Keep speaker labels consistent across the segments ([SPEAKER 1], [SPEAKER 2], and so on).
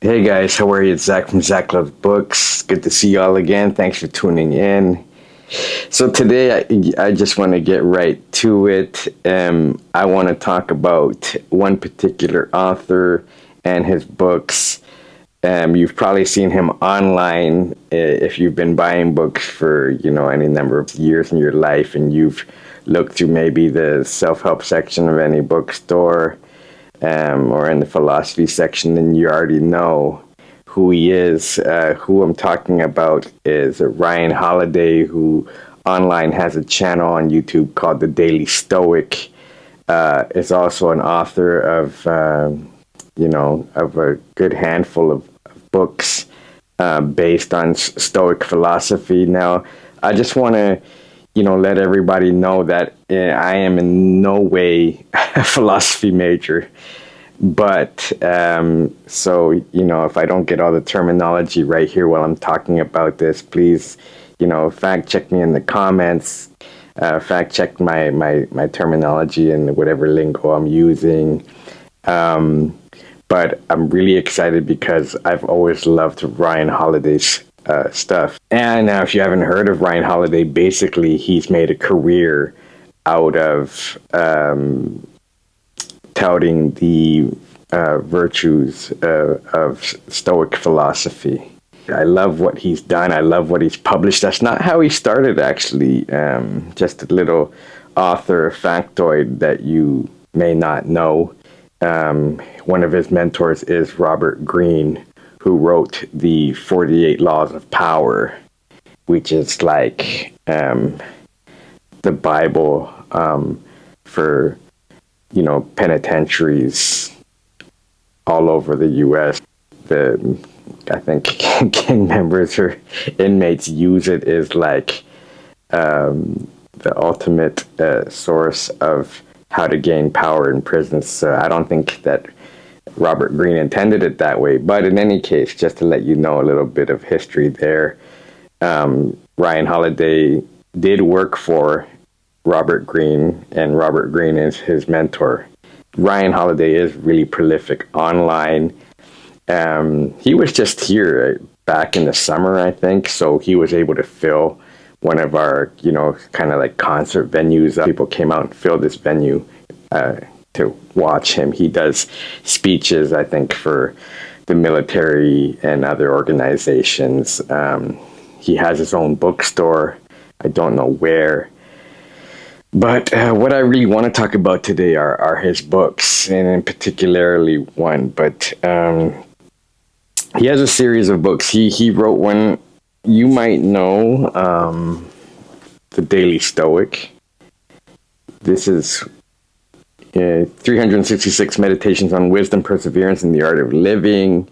[SPEAKER 1] Hey guys, how are you? It's Zach from Zach Loves Books. Good to see you all again. Thanks for tuning in. So today I just want to get right to it. I want to talk about one particular author and his books. You've probably seen him online if you've been buying books for any number of years in your life, and you've looked through maybe the self-help section of any bookstore or in the philosophy section, then you already know who he is. Who I'm talking about is Ryan Holiday, who online has a channel on YouTube called The Daily Stoic. Is also an author of, of a good handful of books based on Stoic philosophy. Now, I just want to let everybody know that I am in no way a philosophy major. But if I don't get all the terminology right here while I'm talking about this, please, fact check me in the comments. Fact check my terminology and whatever lingo I'm using. But I'm really excited because I've always loved Ryan Holiday's stuff. And now, if you haven't heard of Ryan Holiday, basically he's made a career out of touting the virtues of Stoic philosophy. I love what he's done. I love what he's published. That's not how he started, actually. Just a little author factoid that you may not know. One of his mentors is Robert Greene, who wrote the 48 Laws of Power, which is like the Bible for penitentiaries all over the U.S. I think gang members or inmates use it as like the ultimate source of how to gain power in prisons. So I don't think that Robert Greene intended it that way. But in any case, just to let you know a little bit of history there, Ryan Holiday did work for Robert Greene, and Robert Greene is his mentor. Ryan Holiday is really prolific online. He was just here back in the summer, I think, so he was able to fill one of our, kind of like concert venues. People came out and filled this venue to watch him. He does speeches, I think, for the military and other organizations. He has his own bookstore. I don't know where. But what I really want to talk about today are his books, and in particularly one. But he has a series of books. He wrote one you might know, The Daily Stoic. This is 366 meditations on wisdom, perseverance, and the art of living.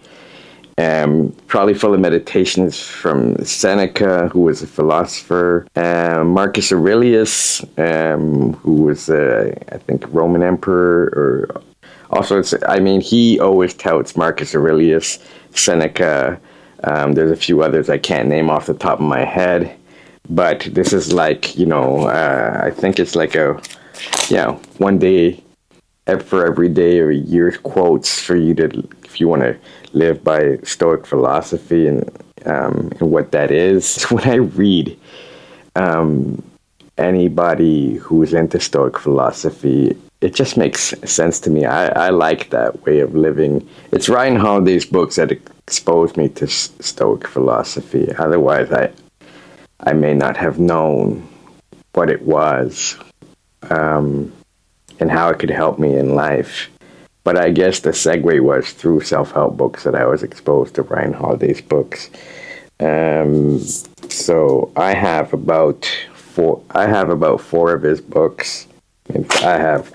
[SPEAKER 1] Probably full of meditations from Seneca, who was a philosopher, Marcus Aurelius, who was, I think, Roman emperor, or also, he always touts Marcus Aurelius, Seneca. There's a few others I can't name off the top of my head, but this is like, I think it's like one day for every day or a year's quotes for you to, if you want to live by Stoic philosophy and what that is. When I read anybody who's into Stoic philosophy, it just makes sense to me. I like that way of living. It's Ryan Holiday's books that exposed me to Stoic philosophy. Otherwise, I may not have known what it was and how it could help me in life. But I guess the segue was through self-help books that I was exposed to Ryan Holiday's books. So I have about four of his books. I have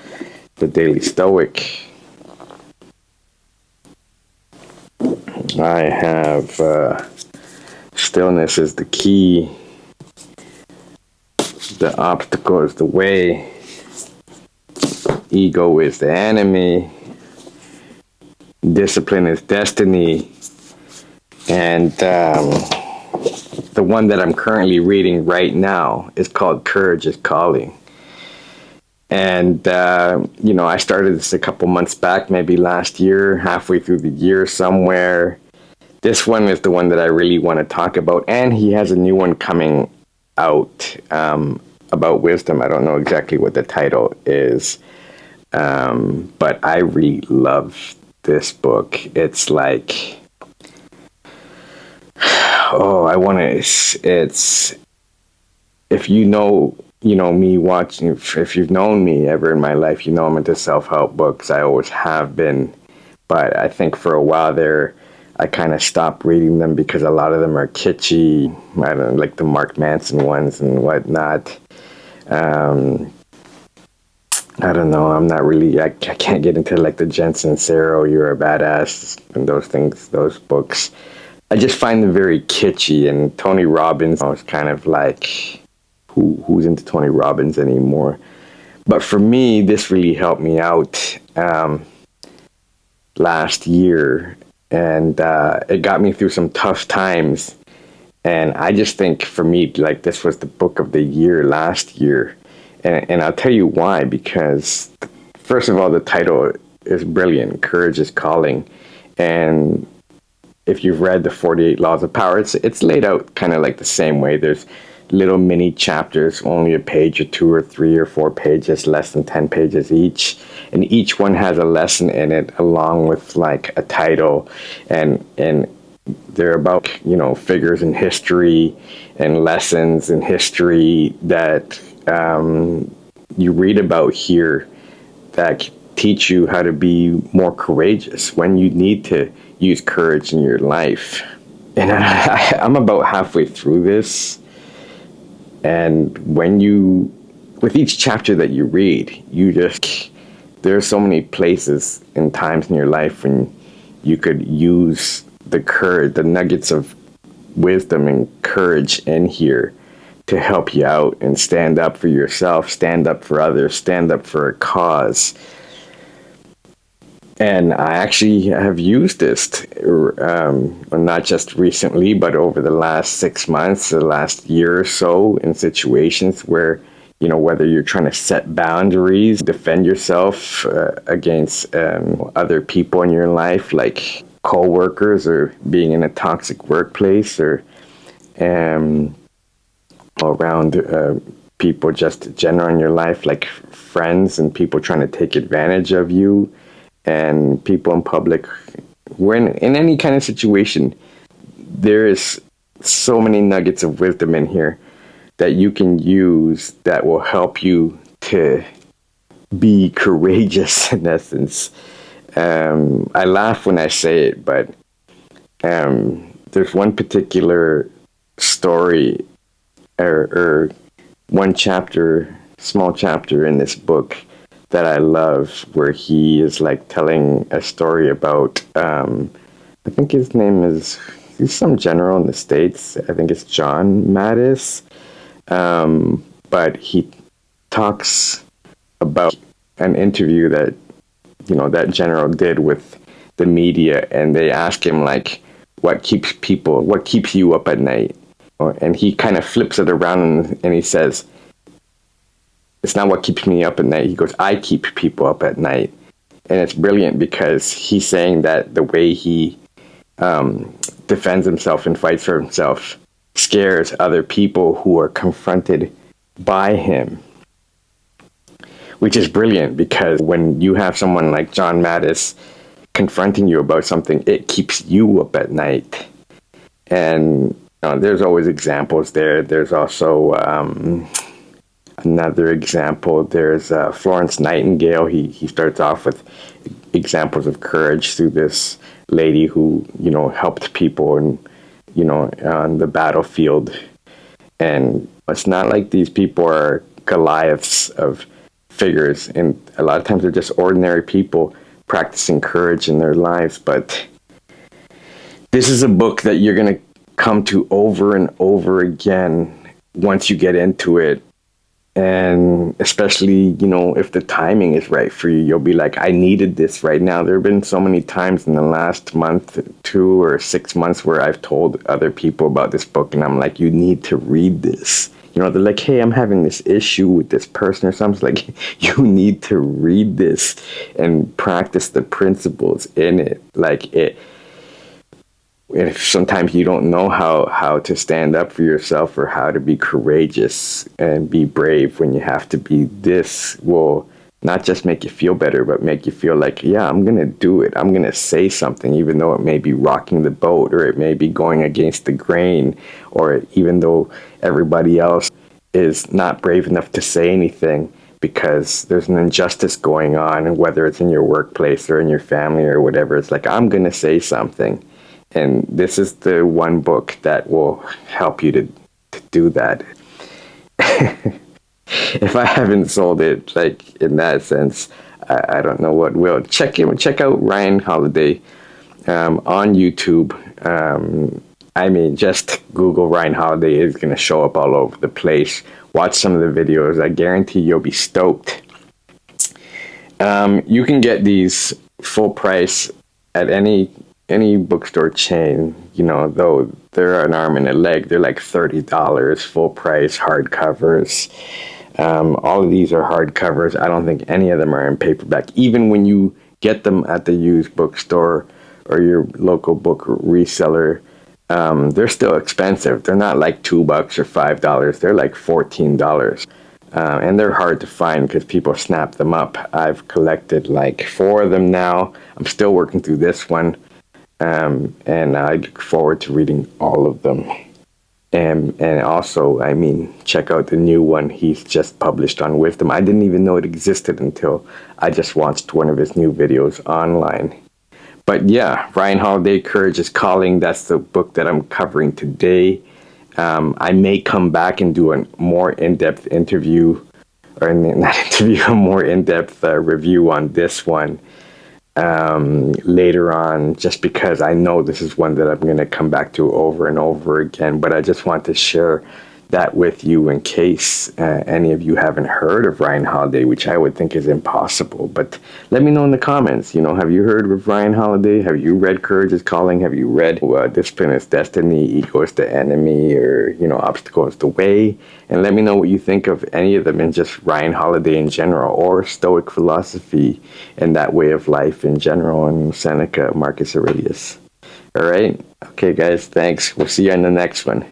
[SPEAKER 1] The Daily Stoic. I have Stillness is the Key. The Obstacle is the Way. Ego is the Enemy. Discipline is Destiny. And the one that I'm currently reading right now is called Courage is Calling. And, I started this a couple months back, maybe last year, halfway through the year somewhere. this one is the one that I really want to talk about. And he has a new one coming out about wisdom. I don't know exactly what the title is, but I really love this book. It's like, oh, I want to. It's if me watching. If you've known me ever in my life, I'm into self-help books. I always have been, but I think for a while there, I kind of stopped reading them because a lot of them are kitschy. I don't know, like the Mark Manson ones and whatnot. Um, I don't know. I'm not really. I can't get into like the Jensen Sero, You're a Badass, and those things, those books. I just find them very kitschy. And Tony Robbins, I was kind of like, who's into Tony Robbins anymore? But for me, this really helped me out last year, and it got me through some tough times. And I just think for me, like this was the book of the year last year. And I'll tell you why, because first of all, the title is brilliant. Courage is Calling. And if you've read the 48 Laws of Power, it's laid out kind of like the same way. There's little mini chapters, only a page or 2 or 3 or 4 pages, less than 10 pages each. And each one has a lesson in it along with like a title, and they're about, figures in history and lessons in history that you read about here that teach you how to be more courageous when you need to use courage in your life. And I'm about halfway through this. And with each chapter that you read, there are so many places and times in your life when you could use the courage, the nuggets of wisdom and courage in here to help you out and stand up for yourself, stand up for others, stand up for a cause. And I actually have used this, not just recently, but over the last 6 months, the last year or so, in situations where, whether you're trying to set boundaries, defend yourself against other people in your life, like co-workers, or being in a toxic workplace, or around people just general in your life, like friends and people trying to take advantage of you, and people in public. When in any kind of situation, there is so many nuggets of wisdom in here that you can use that will help you to be courageous, in essence. I laugh when I say it, but there's one particular story, or one chapter, small chapter in this book that I love, where he is like telling a story about, I think his name he's some general in the States. I think it's John Mattis. But he talks about an interview that, that general did with the media, and they ask him like, what keeps you up at night? And he kind of flips it around and he says, it's not what keeps me up at night. He goes, I keep people up at night. And it's brilliant because he's saying that the way he defends himself and fights for himself scares other people who are confronted by him. Which is brilliant, because when you have someone like John Mattis confronting you about something, it keeps you up at night. And there's always examples there. There's also another example. There's Florence Nightingale. He starts off with examples of courage through this lady who, helped people and, on the battlefield. And it's not like these people are Goliaths of figures. And a lot of times they're just ordinary people practicing courage in their lives. But this is a book that you're going to come to over and over again once you get into it. And especially, if the timing is right for you, you'll be like, I needed this right now. There have been so many times in the last month, 2 or 6 months, where I've told other people about this book, and I'm like, you need to read this. They're like, hey, I'm having this issue with this person or something. Like, you need to read this and practice the principles in it. Like, if sometimes you don't know how to stand up for yourself or how to be courageous and be brave when you have to be, this will not just make you feel better, but make you feel like, yeah, I'm going to do it. I'm going to say something, even though it may be rocking the boat or it may be going against the grain, or even though everybody else is not brave enough to say anything because there's an injustice going on, and whether it's in your workplace or in your family or whatever, it's like, I'm going to say something. And this is the one book that will help you to do that. If I haven't sold it, like in that sense, I don't know what will. Check out Ryan Holiday on YouTube. I mean, just Google Ryan Holiday, is going to show up all over the place. Watch some of the videos. I guarantee you'll be stoked. You can get these full price at any bookstore chain. You know, though they're an arm and a leg, they're like $30 full price hardcovers. All of these are hardcovers. I don't think any of them are in paperback. Even when you get them at the used bookstore or your local book reseller, they're still expensive. They're not like $2 or $5. They're like $14. And they're hard to find because people snap them up. I've collected like 4 of them now. I'm still working through this one. And I look forward to reading all of them. And also, I mean, check out the new one he's just published on Wisdom. I didn't even know it existed until I just watched one of his new videos online. But yeah, Ryan Holiday, Courage is Calling. That's the book that I'm covering today. I may come back and do a more in-depth interview, or not interview, a more in-depth review on this one later on, just because I know this is one that I'm going to come back to over and over again. But I just want to share that with you in case any of you haven't heard of Ryan Holiday, which I would think is impossible. But let me know in the comments, you know, have you heard of Ryan Holiday? Have you read Courage is Calling? Have you read Discipline is Destiny, Ego is the Enemy, or, you know, Obstacle is the Way? And let me know what you think of any of them, and just Ryan Holiday in general, or Stoic philosophy and that way of life in general, and Seneca, Marcus Aurelius. All right. Okay, guys, thanks. We'll see you in the next one.